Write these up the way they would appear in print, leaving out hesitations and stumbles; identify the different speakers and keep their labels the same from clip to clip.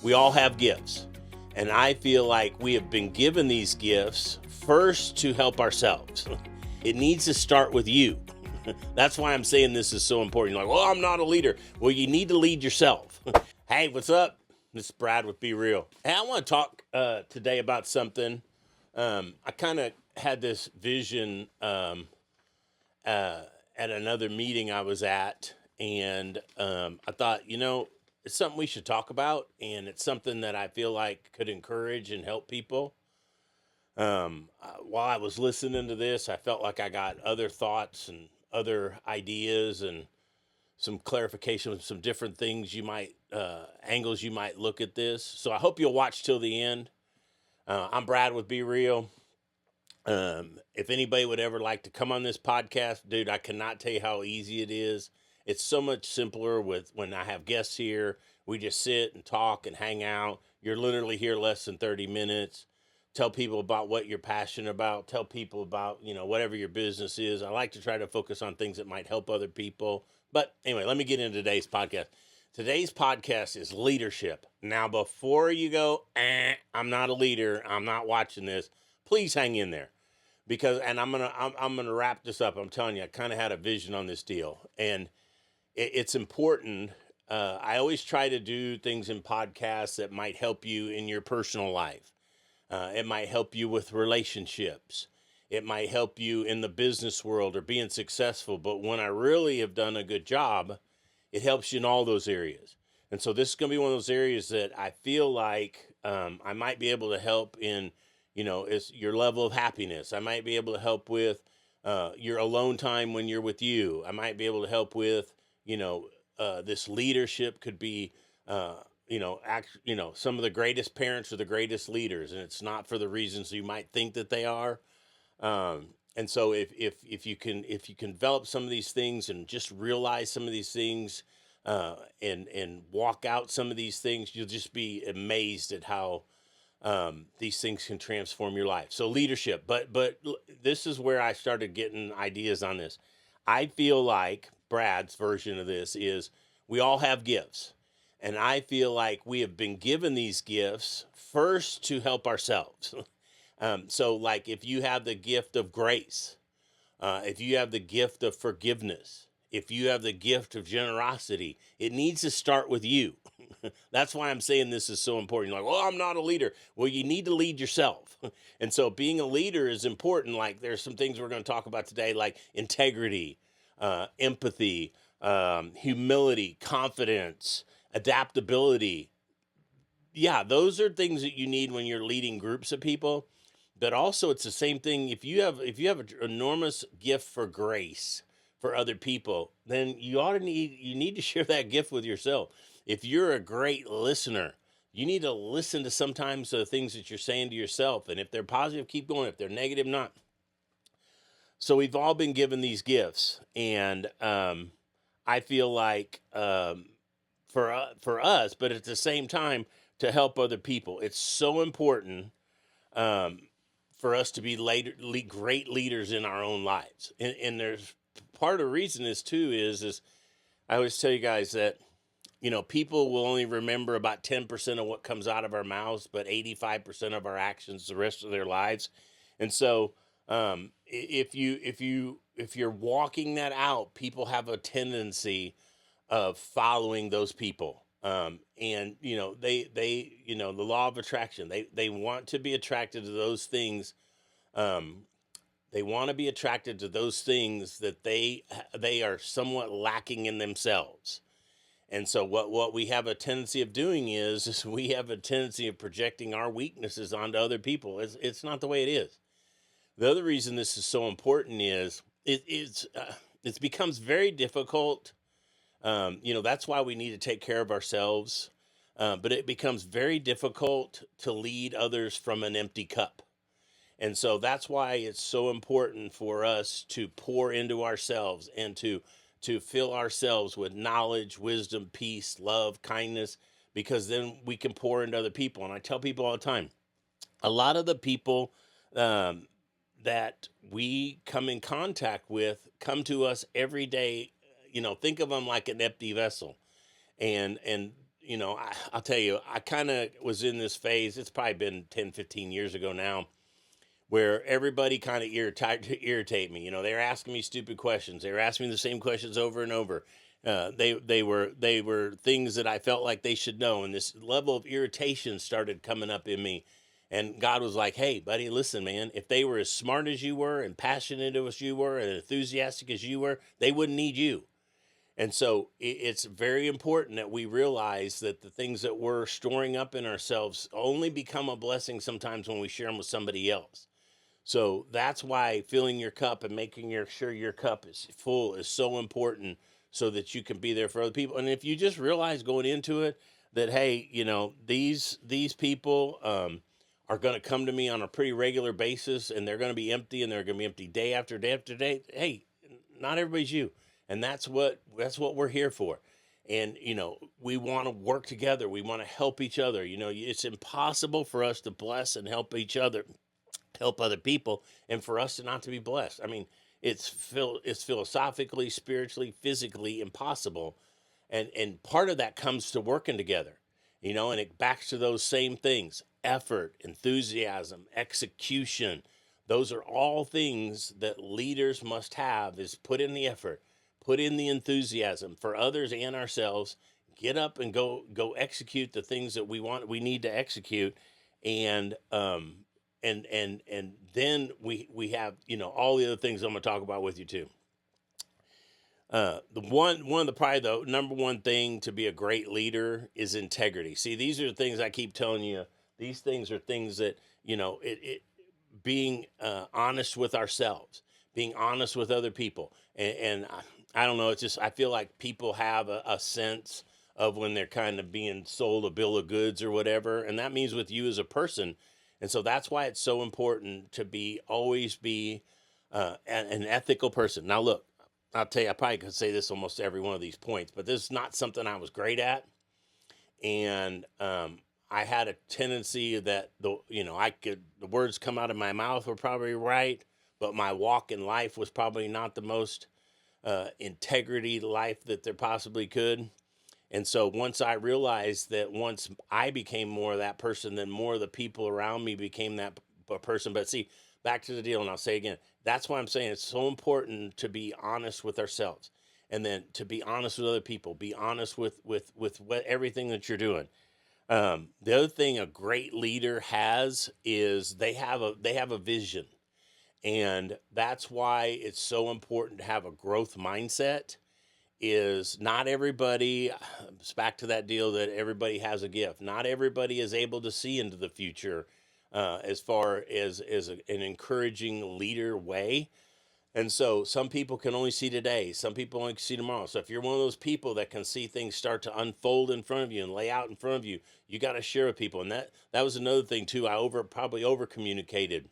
Speaker 1: We all have gifts. And I feel like we have been given these gifts first to help ourselves. It needs to start with you. That's why I'm saying this is so important. You're like, well, I'm not a leader. Well, you need to lead yourself. Hey, what's up? This is Brad with Be Real. Hey, I want to talk today about something. I kind of had this vision at another meeting I was at, and I thought, it's something we should talk about, and it's something that I feel like could encourage and help people. While I was listening to this, I felt like I got other thoughts and other ideas and some clarification, some different things angles you might look at this. So I hope you'll watch till the end. I'm Brad with Be Real. If anybody would ever like to come on this podcast, dude, I cannot tell you how easy it is. It's so much simpler when I have guests here. We just sit and talk and hang out. You're literally here less than 30 minutes. Tell people about what you're passionate about. Tell people about, whatever your business is. I like to try to focus on things that might help other people. But anyway, let me get into today's podcast. Today's podcast is leadership. Now, before you go, I'm not a leader, I'm not watching this, please hang in there. And I'm gonna wrap this up. I'm telling you, I kind of had a vision on this deal, and it's important. I always try to do things in podcasts that might help you in your personal life. It might help you with relationships. It might help you in the business world or being successful. But when I really have done a good job, it helps you in all those areas. And so this is going to be one of those areas that I feel like I might be able to help in, is your level of happiness. I might be able to help with your alone time when you're with you. I might be able to help with, this leadership could be, some of the greatest parents are the greatest leaders, and it's not for the reasons you might think that they are. And so if you can develop some of these things and just realize some of these things, and walk out some of these things, you'll just be amazed at how these things can transform your life. So leadership, but this is where I started getting ideas on this. I feel like Brad's version of this is we all have gifts. And I feel like we have been given these gifts first to help ourselves. So like if you have the gift of grace, if you have the gift of forgiveness, if you have the gift of generosity, it needs to start with you. That's why I'm saying this is so important. You're like, well, I'm not a leader. Well, you need to lead yourself. And so being a leader is important. Like there's some things we're going to talk about today, like integrity, empathy, humility, confidence, adaptability. Yeah, those are things that you need when you're leading groups of people. But also it's the same thing if you have an enormous gift for grace for other people, then you need to share that gift with yourself. If you're a great listener, you need to listen to sometimes the things that you're saying to yourself, and if they're positive, keep going. If they're negative, not. So we've all been given these gifts, and I feel like for us, but at the same time to help other people, it's so important for us to be great leaders in our own lives. And there's part of the reason is I always tell you guys that people will only remember about 10% of what comes out of our mouths, but 85% of our actions the rest of their lives. And so if you're walking that out, people have a tendency of following those people. And the law of attraction, they want to be attracted to those things. They want to be attracted to those things that they are somewhat lacking in themselves. And so what we have a tendency of doing is we have a tendency of projecting our weaknesses onto other people. It's not the way it is. The other reason this is so important is it becomes very difficult. That's why we need to take care of ourselves. But it becomes very difficult to lead others from an empty cup. And so that's why it's so important for us to pour into ourselves and to fill ourselves with knowledge, wisdom, peace, love, kindness, because then we can pour into other people. And I tell people all the time, a lot of the people that we come in contact with come to us every day. Think of them like an empty vessel. And I'll tell you, I kind of was in this phase. It's probably been 10, 15 years ago now, where everybody kind of tried to irritate me. They were asking me stupid questions. They were asking me the same questions over and over. They were things that I felt like they should know, and this level of irritation started coming up in me. And God was like, "Hey, buddy, listen, man. If they were as smart as you were, and passionate as you were, and enthusiastic as you were, they wouldn't need you." And so it's very important that we realize that the things that we're storing up in ourselves only become a blessing sometimes when we share them with somebody else. So that's why filling your cup and making sure your cup is full is so important, so that you can be there for other people. And if you just realize going into it that, hey, these people are going to come to me on a pretty regular basis, and they're going to be empty, and they're going to be empty day after day after day. Hey, not everybody's you, and that's what we're here for. And we want to work together. We want to help each other. It's impossible for us to bless and help other people, and for us to not to be blessed. I mean, it's philosophically, spiritually, physically impossible, and part of that comes to working together, and it backs to those same things: effort, enthusiasm, execution. Those are all things that leaders must have: is put in the effort, put in the enthusiasm for others and ourselves, get up and go execute the things that we need to execute. And um and and and then we have all the other things I'm going to talk about with you too. The one of the probably the number one thing to be a great leader is integrity. See, these are the things I keep telling you. These things are things that it being honest with ourselves, being honest with other people, and I don't know. It's just I feel like people have a sense of when they're kind of being sold a bill of goods or whatever, and that means with you as a person. And so that's why it's so important to always be an ethical person. Now, look, I'll tell you, I probably could say this almost every one of these points, but this is not something I was great at. And I had a tendency that the words come out of my mouth were probably right, but my walk in life was probably not the most integrity life that there possibly could. And so once I realized that, once I became more of that person, then more of the people around me became that person. But see, back to the deal, and I'll say again, that's why I'm saying it's so important to be honest with ourselves, and then to be honest with other people, be honest with what everything that you're doing. The other thing a great leader has is they have a vision, and that's why it's so important to have a growth mindset. Is not everybody, it's back to that deal that everybody has a gift. Not everybody is able to see into the future, as far as an encouraging leader way. And so some people can only see today, some people only see tomorrow. So if you're one of those people that can see things start to unfold in front of you and lay out in front of you, you got to share with people. And that was another thing too. I probably over communicated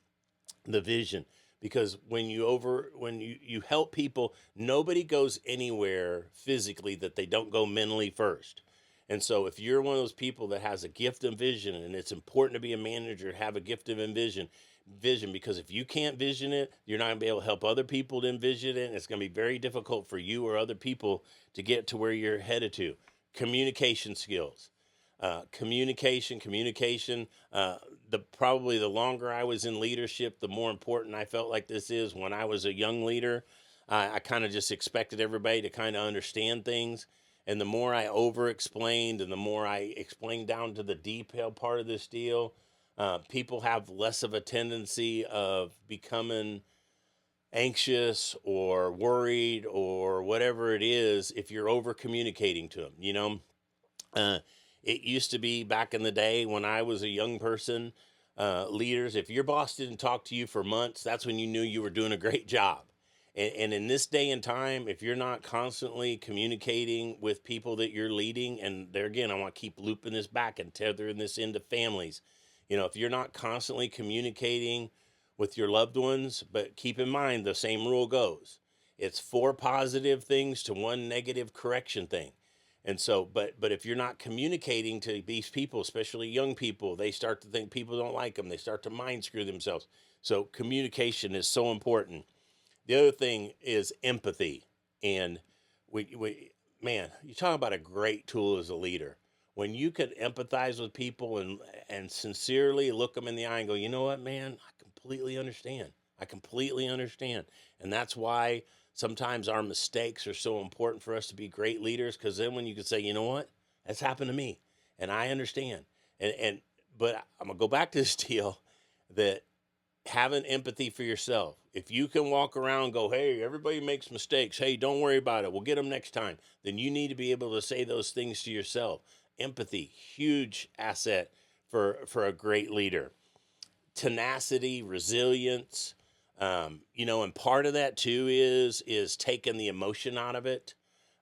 Speaker 1: the vision, because when you help people, nobody goes anywhere physically that they don't go mentally first. And so if you're one of those people that has a gift and vision, and it's important to be a manager, have a gift of vision, because if you can't vision it, you're not going to be able to help other people to envision it, and it's going to be very difficult for you or other people to get to where you're headed to. Communication skills, communication. Probably the longer I was in leadership, the more important I felt like this is. When I was a young leader, I kind of just expected everybody to kind of understand things. And the more I over explained, and the more I explained down to the detail part of this deal, people have less of a tendency of becoming anxious or worried or whatever it is if you're over communicating to them. Uh, it used to be back in the day when I was a young person, leaders, if your boss didn't talk to you for months, that's when you knew you were doing a great job. And in this day and time, if you're not constantly communicating with people that you're leading, and there again, I want to keep looping this back and tethering this into families. If you're not constantly communicating with your loved ones, but keep in mind the same rule goes: it's 4 positive things to 1 negative correction thing. And so, but if you're not communicating to these people, especially young people, they start to think people don't like them. They start to mind screw themselves. So communication is so important. The other thing is empathy. And we man, you talk about a great tool as a leader. when you could empathize with people and sincerely look them in the eye and go, you know what, man, I completely understand. I completely understand. And that's why sometimes our mistakes are so important for us to be great leaders, because then when you can say, you know what, that's happened to me and I understand. And but I'm gonna go back to this deal that having empathy for yourself. If you can walk around and go, hey, everybody makes mistakes. Hey, don't worry about it. We'll get them next time. Then you need to be able to say those things to yourself. Empathy, huge asset for a great leader. Tenacity, resilience, and part of that too is taking the emotion out of it.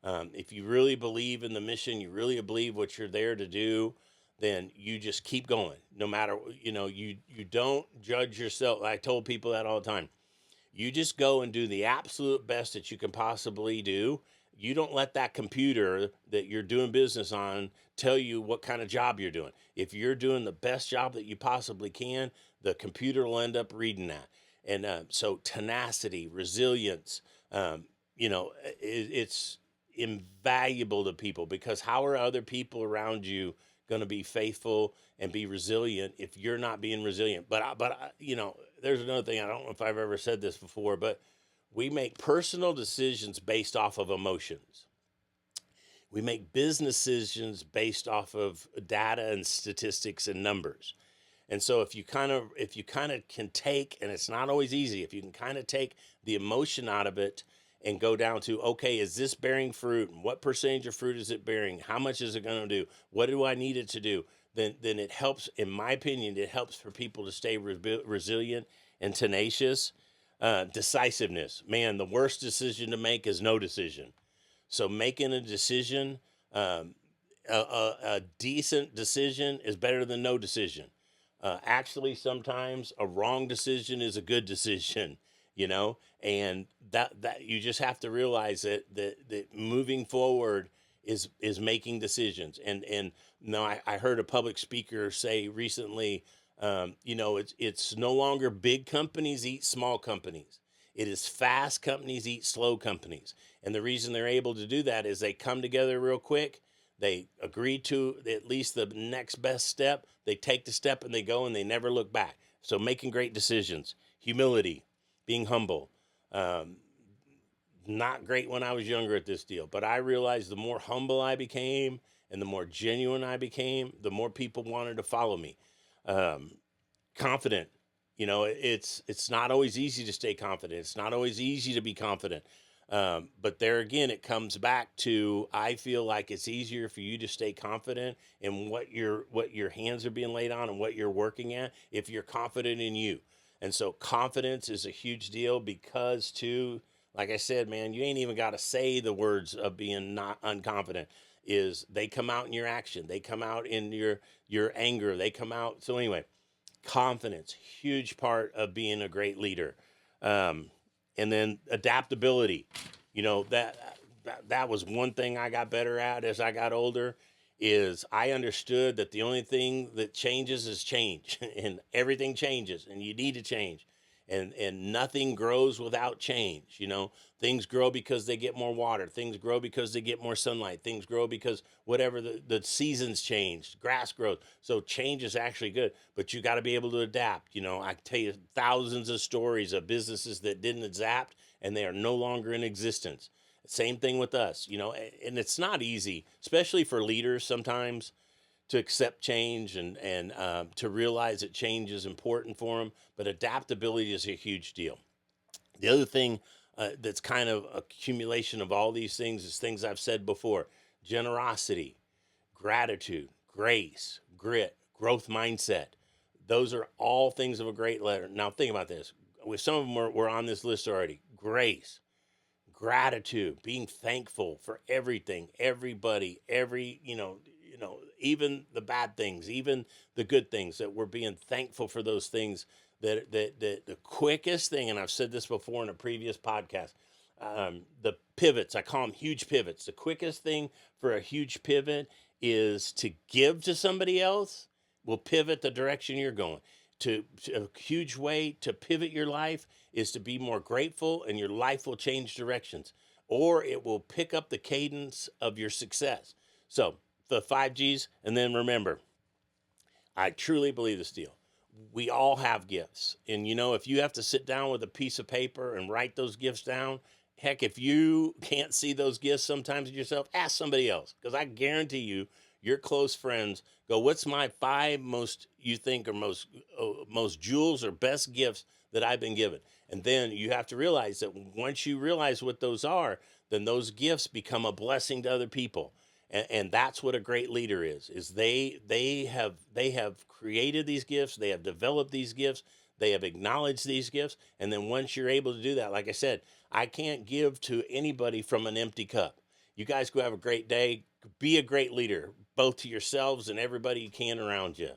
Speaker 1: If you really believe in the mission, you really believe what you're there to do, then you just keep going. No matter, you don't judge yourself. I told people that all the time. You just go and do the absolute best that you can possibly do. You don't let that computer that you're doing business on tell you what kind of job you're doing. If you're doing the best job that you possibly can, the computer will end up reading that. And so tenacity, resilience, it's invaluable to people, because how are other people around you going to be faithful and be resilient if you're not being resilient? There's another thing. I don't know if I've ever said this before, but we make personal decisions based off of emotions. We make business decisions based off of data and statistics and numbers. And so if you kind of can take, and it's not always easy, if you can kind of take the emotion out of it and go down to, okay, is this bearing fruit? And what percentage of fruit is it bearing? How much is it going to do? What do I need it to do? Then it helps, in my opinion, it helps for people to stay resilient and tenacious. Decisiveness. Man, the worst decision to make is no decision. So making a decision, a decent decision is better than no decision. Actually, sometimes a wrong decision is a good decision, and that you just have to realize that moving forward is making decisions. And no, I heard a public speaker say recently, it's no longer big companies eat small companies. It is fast companies eat slow companies. And the reason they're able to do that is they come together real quick. They agree to at least the next best step. They take the step and they go and they never look back. So making great decisions, humility, being humble. Not great when I was younger at this deal, but I realized the more humble I became and the more genuine I became, the more people wanted to follow me. Confident. It's not always easy to stay confident. It's not always easy to be confident. But there again, it comes back to, I feel like it's easier for you to stay confident in what your hands are being laid on and what you're working at if you're confident in you. And so confidence is a huge deal, because too, like I said, man, you ain't even got to say the words of being not unconfident. Is they come out in your action. They come out in your anger. They come out. So anyway, confidence, huge part of being a great leader. And then adaptability. That was one thing I got better at as I got older. Is I understood that the only thing that changes is change, and everything changes, and you need to change, and nothing grows without change. Things grow because they get more water. Things grow because they get more sunlight. Things grow because whatever the seasons change, grass grows. So change is actually good, but you got to be able to adapt. I tell you thousands of stories of businesses that didn't adapt and they are no longer in existence. Same thing with us, and it's not easy, especially for leaders sometimes, to accept change and to realize that change is important for them. But adaptability is a huge deal. The other thing that's kind of accumulation of all these things is things I've said before: generosity, gratitude, grace, grit, growth mindset. Those are all things of a great leader. Now think about this. With some of them were on this list already. Grace, gratitude, being thankful for everything, everybody, even the bad things, even the good things, that we're being thankful for those things. That the quickest thing, and I've said this before in a previous podcast, the pivots, I call them huge pivots. The quickest thing for a huge pivot is to give to somebody else, will pivot the direction you're going. To a huge way to pivot your life is to be more grateful, and your life will change directions, or it will pick up the cadence of your success. So the 5 G's. And then remember, I truly believe this deal. We all have gifts. And if you have to sit down with a piece of paper and write those gifts down, heck, if you can't see those gifts sometimes yourself, ask somebody else. Because I guarantee you, your close friends go, what's my 5 most, you think, or most jewels or best gifts that I've been given? And then you have to realize that once you realize what those are, then those gifts become a blessing to other people. And that's what a great leader is they have created these gifts, they have developed these gifts, they have acknowledged these gifts. And then once you're able to do that, like I said, I can't give to anybody from an empty cup. You guys go have a great day. Be a great leader, both to yourselves and everybody you can around you.